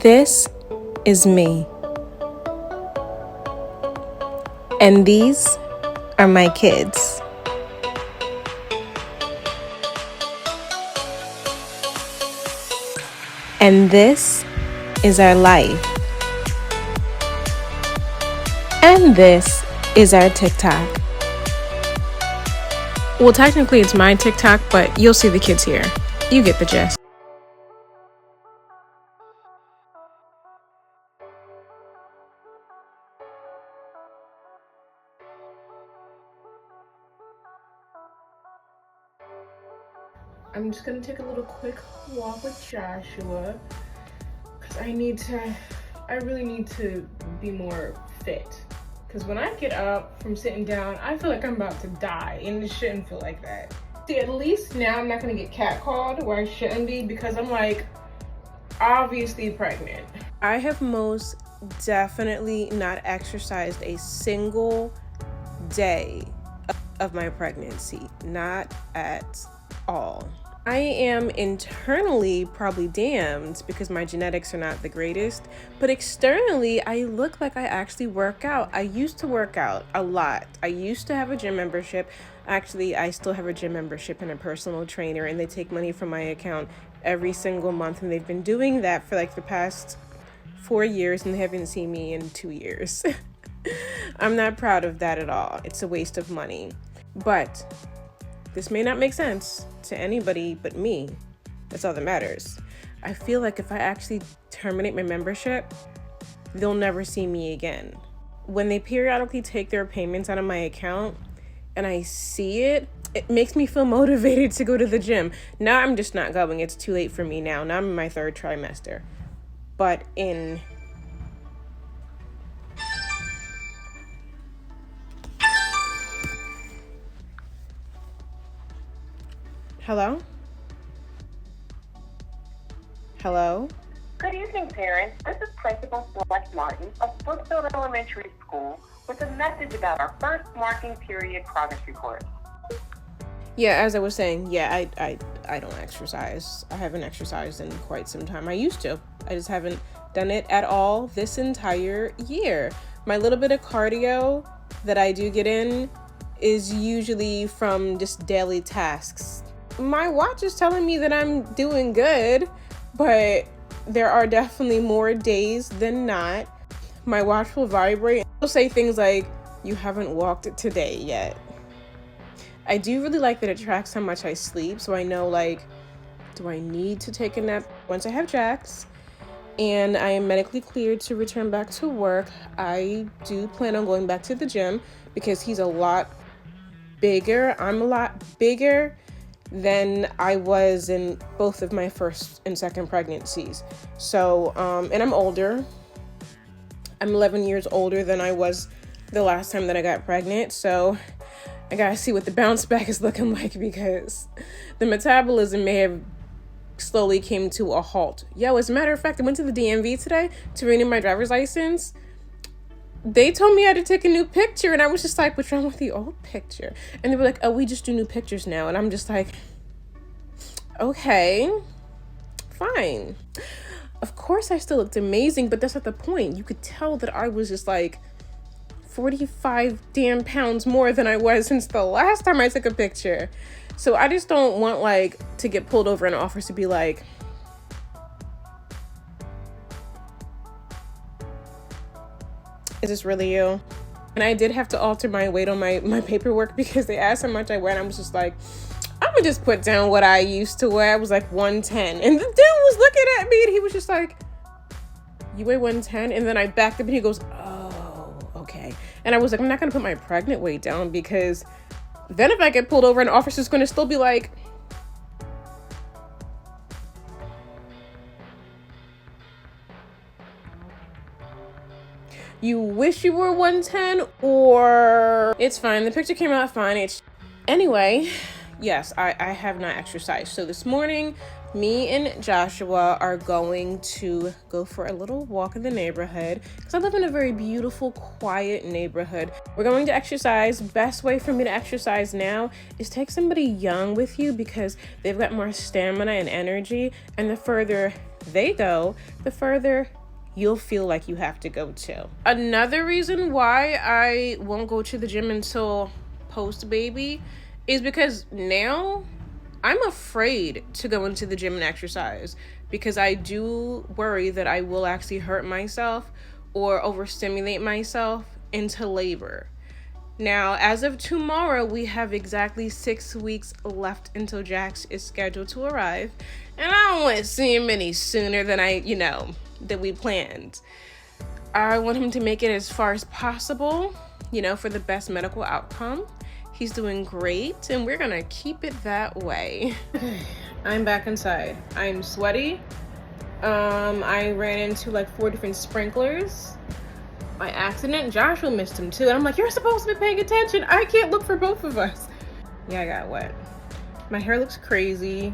This is me. And these are my kids. And this is our life. And this is our TikTok. Well, technically it's my TikTok, but you'll see the kids here. You get the gist. I'm just gonna take a little quick walk with Joshua because I really need to be more fit. Because when I get up from sitting down, I feel like I'm about to die, and it shouldn't feel like that. See, at least now I'm not gonna get catcalled where I shouldn't be because I'm like obviously pregnant. I have most definitely not exercised a single day of my pregnancy, not at all. I am internally probably damned because my genetics are not the greatest, but externally I look like I actually work out. I used to work out a lot. I used to have a gym membership. Actually, I still have a gym membership and a personal trainer, and they take money from my account every single month, and they've been doing that for like the past 4 years, and they haven't seen me in 2 years. I'm not proud of that at all. It's a waste of money. But this may not make sense to anybody but me. That's all that matters. I feel like if I actually terminate my membership, they'll never see me again. When they periodically take their payments out of my account and I see it, it makes me feel motivated to go to the gym. Now I'm just not going. It's too late for me now. Now I'm in my 3rd trimester. But in Hello? Hello? Good evening, parents. This is Principal Celeste Martin of Brookfield Elementary School with a message about our first marking period progress report. Yeah, as I was saying, I don't exercise. I haven't exercised in quite some time. I used to. I just haven't done it at all this entire year. My little bit of cardio that I do get in is usually from just daily tasks. My watch is telling me that I'm doing good, but there are definitely more days than not. My watch will vibrate. It'll say things like, "You haven't walked today yet." I do really like that it tracks how much I sleep, so I know, like, do I need to take a nap? Once I have Jax and I am medically cleared to return back to work, I do plan on going back to the gym because he's a lot bigger. I'm a lot bigger than I was in both of my first and second pregnancies. So, and I'm older. I'm 11 years older than I was the last time that I got pregnant. So I gotta see what the bounce back is looking like because the metabolism may have slowly came to a halt. Yo, as a matter of fact, I went to the DMV today to renew my driver's license. They told me I had to take a new picture, and I was just like, what's wrong with the old picture? And they were like, oh, we just do new pictures now. And I'm just like, okay, fine. Of course I still looked amazing, but that's not the point. You could tell that I was just like 45 damn pounds more than I was since the last time I took a picture. So I just don't want like to get pulled over in office to be like, is this really you? And I did have to alter my weight on my paperwork because they asked how much I weigh, and I was just like, I'm gonna just put down what I used to weigh. I was like 110. And the dude was looking at me and he was just like, you weigh 110? And then I backed up and he goes, oh, okay. And I was like, I'm not gonna put my pregnant weight down because then if I get pulled over, an officer's gonna still be like, you wish you were 110, or it's fine. The picture came out fine. Anyway, yes, I have not exercised. So this morning, me and Joshua are going to go for a little walk in the neighborhood because I live in a very beautiful, quiet neighborhood. We're going to exercise. Best way for me to exercise now is take somebody young with you because they've got more stamina and energy. And the further they go, the further you'll feel like you have to go too. Another reason why I won't go to the gym until post-baby is because now I'm afraid to go into the gym and exercise because I do worry that I will actually hurt myself or overstimulate myself into labor. Now, as of tomorrow, we have exactly 6 weeks left until Jax is scheduled to arrive. And I don't want to see him any sooner than that we planned. I want him to make it as far as possible, for the best medical outcome. He's doing great, and we're gonna keep it that way. I'm back inside. I'm sweaty. I ran into like 4 different sprinklers by accident. Joshua missed him too, and I'm like, you're supposed to be paying attention. I can't look for both of us. Yeah, I got wet. My hair looks crazy.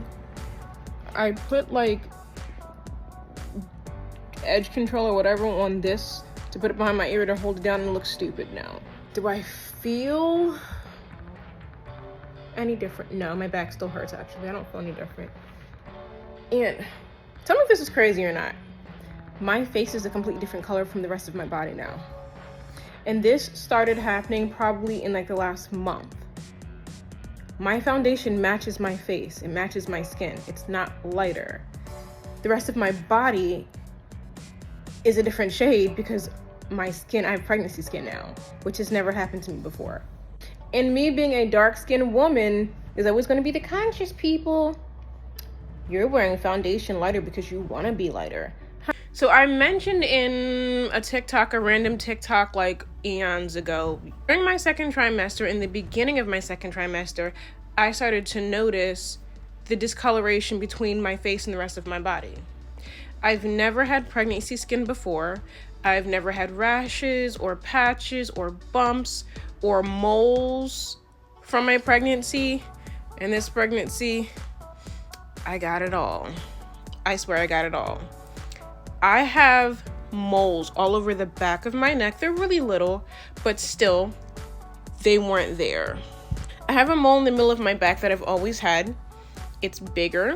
I put like edge control or whatever on this to put it behind my ear to hold it down and look stupid now. Do I feel any different? No, my back still hurts actually. I don't feel any different. And tell me if this is crazy or not. My face is a completely different color from the rest of my body now. And this started happening probably in like the last month. My foundation matches my face. It matches my skin. It's not lighter. The rest of my body is a different shade because my skin, I have pregnancy skin now, which has never happened to me before. And me being a dark-skinned woman is always going to be the conscious people. You're wearing foundation lighter because you want to be lighter. So I mentioned in a random TikTok like eons ago, during my second trimester, in the beginning of my second trimester, I started to notice the discoloration between my face and the rest of my body. I've never had pregnancy skin before. I've never had rashes or patches or bumps or moles from my pregnancy. And this pregnancy, I got it all. I swear I got it all. I have moles all over the back of my neck. They're really little, but still, they weren't there. I have a mole in the middle of my back that I've always had. It's bigger.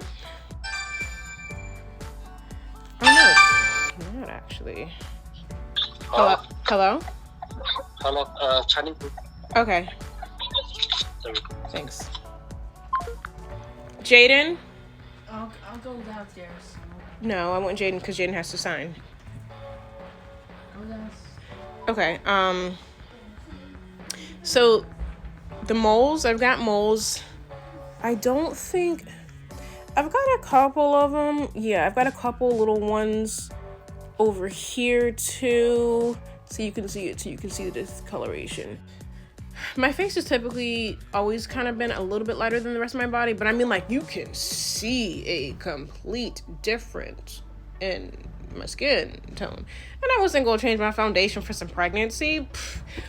Oh no, it's not actually. Hello? Hello? Hello, Chinese. Okay. Thanks. Jaden? I'll go downstairs. No, I want Jaden because Jaden has to sign. Okay, so the moles, I've got moles. I don't think, I've got a couple of them. Yeah, I've got a couple little ones over here too. So you can see it too, you can see the discoloration. My face has typically always kind of been a little bit lighter than the rest of my body, but I mean like you can see a complete difference in my skin tone. And I wasn't gonna change my foundation for some pregnancy.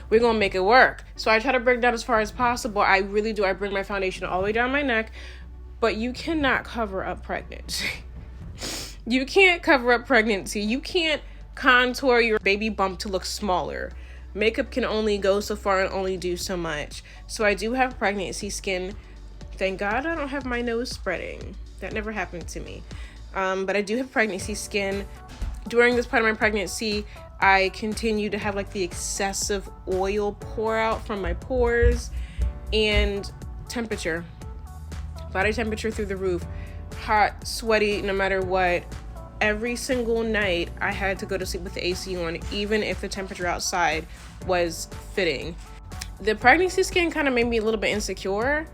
We're gonna make it work. So I try to bring it down as far as possible. I really do. I bring my foundation all the way down my neck, but you cannot cover up pregnancy. You can't cover up pregnancy. You can't contour your baby bump to look smaller. Makeup can only go so far and only do so much. So I do have pregnancy skin. Thank God I don't have my nose spreading. That never happened to me. But I do have pregnancy skin. During this part of my pregnancy, I continue to have like the excessive oil pour out from my pores, and temperature. Body temperature through the roof. Hot, sweaty, no matter what. Every single night I had to go to sleep with the AC on, even if the temperature outside was fitting. The pregnancy skin kind of made me a little bit insecure,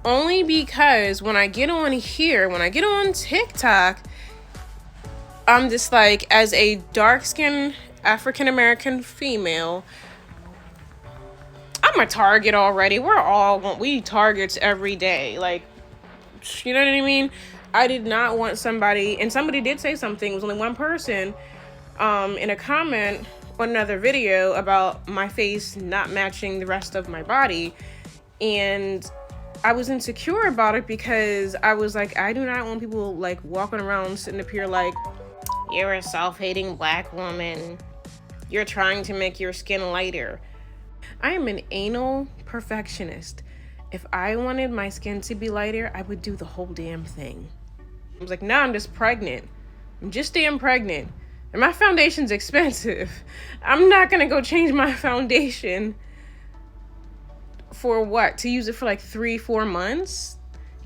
only because when I get on here, when I get on TikTok, I'm just like, as a dark-skinned African-American female, I'm a target already. We targets every day. Like, you know what I mean? I did not want somebody, and somebody did say something, it was only one person, in a comment on another video about my face not matching the rest of my body. And I was insecure about it because I was like, I do not want people like walking around sitting up here like, you're a self-hating black woman. You're trying to make your skin lighter. I am an anal perfectionist. If I wanted my skin to be lighter, I would do the whole damn thing. I was like, nah, I'm just pregnant. I'm just damn pregnant. And my foundation's expensive. I'm not gonna go change my foundation for what? To use it for like 3-4 months?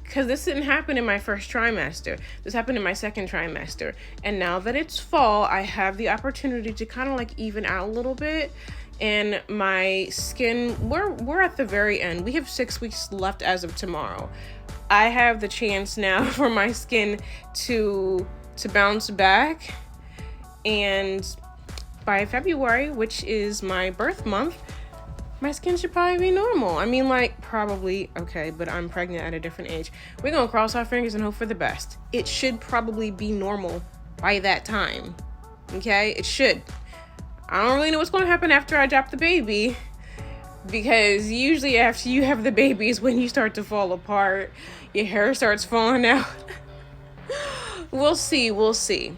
Because this didn't happen in my first trimester. This happened in my second trimester. And now that it's fall, I have the opportunity to kind of like even out a little bit. And my skin, we're at the very end. We have 6 weeks left as of tomorrow. I have the chance now for my skin to bounce back. And by February, which is my birth month, my skin should probably be normal. I mean, like, probably, okay, but I'm pregnant at a different age. We're gonna cross our fingers and hope for the best. It should probably be normal by that time, okay? It should. I don't really know what's gonna happen after I drop the baby, because usually after you have the baby is when you start to fall apart. Your hair starts falling out. We'll see. We'll see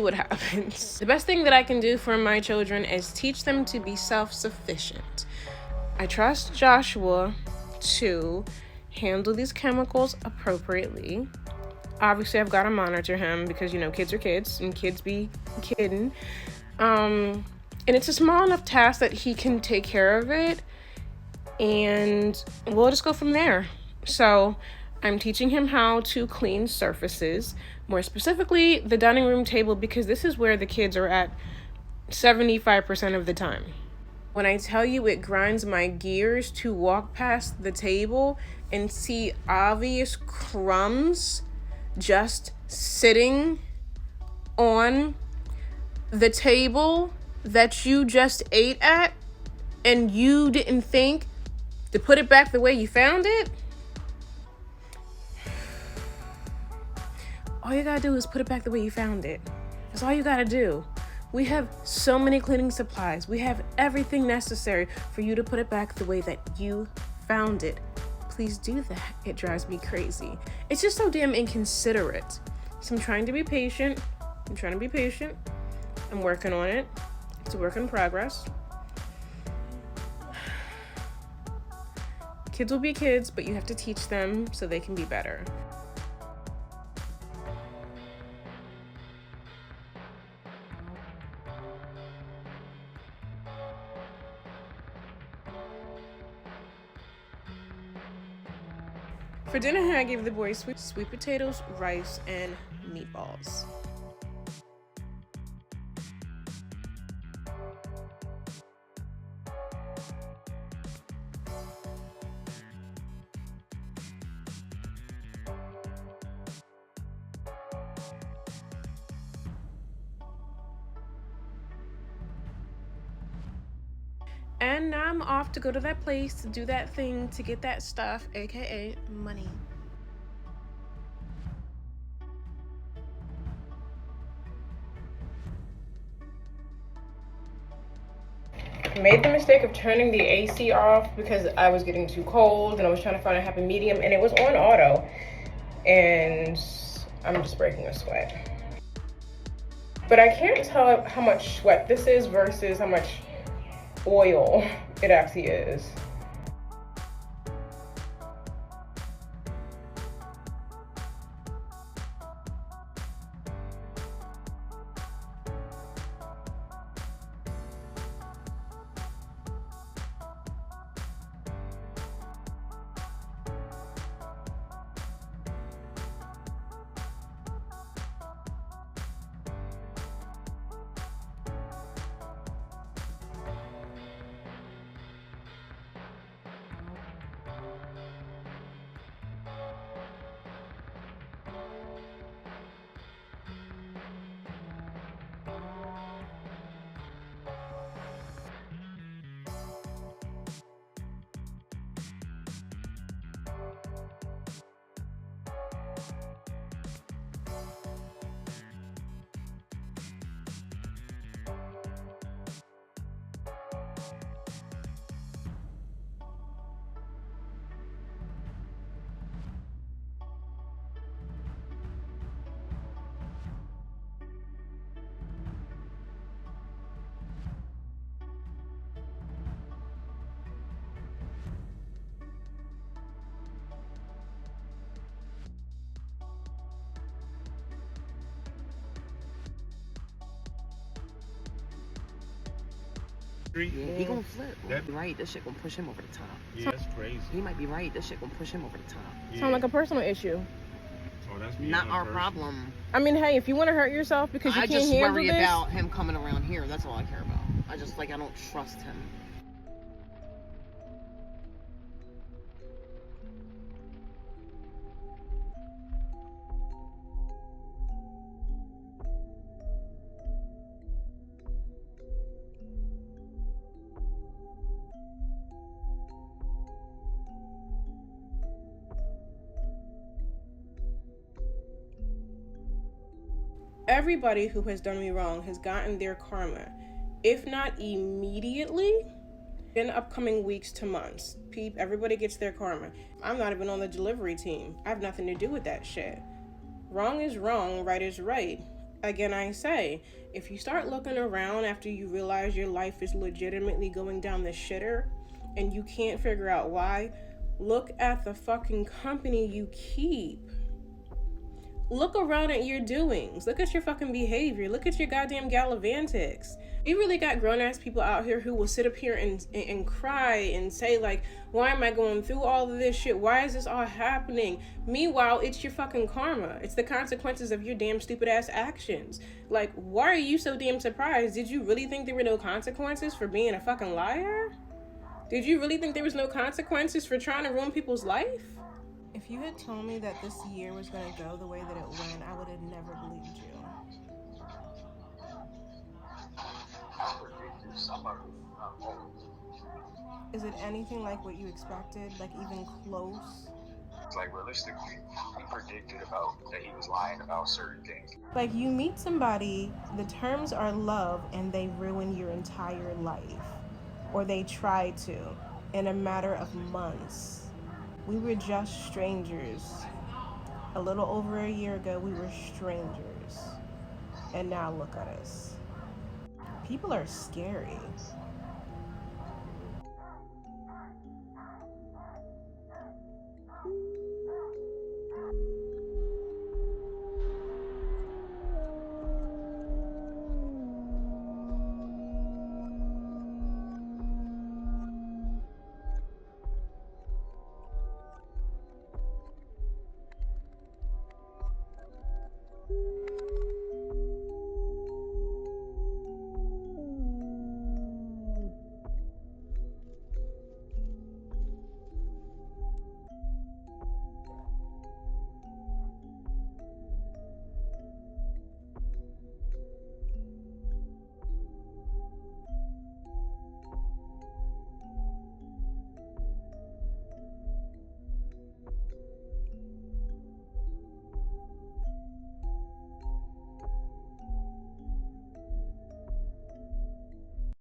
what happens. The best thing that I can do for my children is teach them to be self-sufficient. I trust Joshua to handle these chemicals appropriately. Obviously, I've got to monitor him because, you know, kids are kids and kids be kidding. And it's a small enough task that he can take care of it, and we'll just go from there. So I'm teaching him how to clean surfaces, more specifically the dining room table, because this is where the kids are at 75% of the time. When I tell you it grinds my gears to walk past the table and see obvious crumbs just sitting on the table that you just ate at, and you didn't think to put it back the way you found it. All you gotta do is put it back the way you found it. That's all you gotta do. We have so many cleaning supplies. We have everything necessary for you to put it back the way that you found it. Please do that. It drives me crazy. It's just so damn inconsiderate. So I'm trying to be patient. I'm working on it. It's a work in progress. Kids will be kids, but you have to teach them so they can be better. For dinner, I gave the boys sweet potatoes, rice, and meatballs. And now I'm off to go to that place to do that thing to get that stuff, aka money. I made the mistake of turning the AC off because I was getting too cold and I was trying to find a happy medium, and it was on auto, and I'm just breaking a sweat. But I can't tell how much sweat this is versus how much oil it actually is. Street. Yeah, he gonna flip. That- Right, this shit gonna push him over the top. Yeah, that's crazy. He might be right. This shit gonna push him over the top. Yeah. Sound like a personal issue. Oh, that's Not beyond our personal. problem. I mean, hey, if you want to hurt yourself because you I can't just handle worry this, about him coming around here. That's all I care about. I don't trust him. everybody who has done me wrong has gotten their karma. If not immediately, in upcoming weeks to months. Peep, everybody gets their karma. I'm not even on the delivery team. I have nothing to do with that shit. Wrong is wrong, right is right. Again, I say, if you start looking around after you realize your life is legitimately going down the shitter and you can't figure out why, look at the fucking company you keep. Look around at your doings. Look at your fucking behavior. Look at your goddamn gallivantics. We really got grown-ass people out here who will sit up here and cry and say, like, why am I going through all of this shit? Why is this all happening? Meanwhile, it's your fucking karma. It's the consequences of your damn stupid-ass actions. Like, why are you so damn surprised? Did you really think there were no consequences for being a fucking liar? Did you really think there was no consequences for trying to ruin people's life? If you had told me that this year was going to go the way that it went, I would have never believed you. Is it anything like what you expected? Like even close? Like realistically, he predicted about that he was lying about certain things. Like you meet somebody, the terms are love, and they ruin your entire life. Or they try to, in a matter of months. We were just strangers. A little over a year ago, we were strangers. And now look at us. People are scary.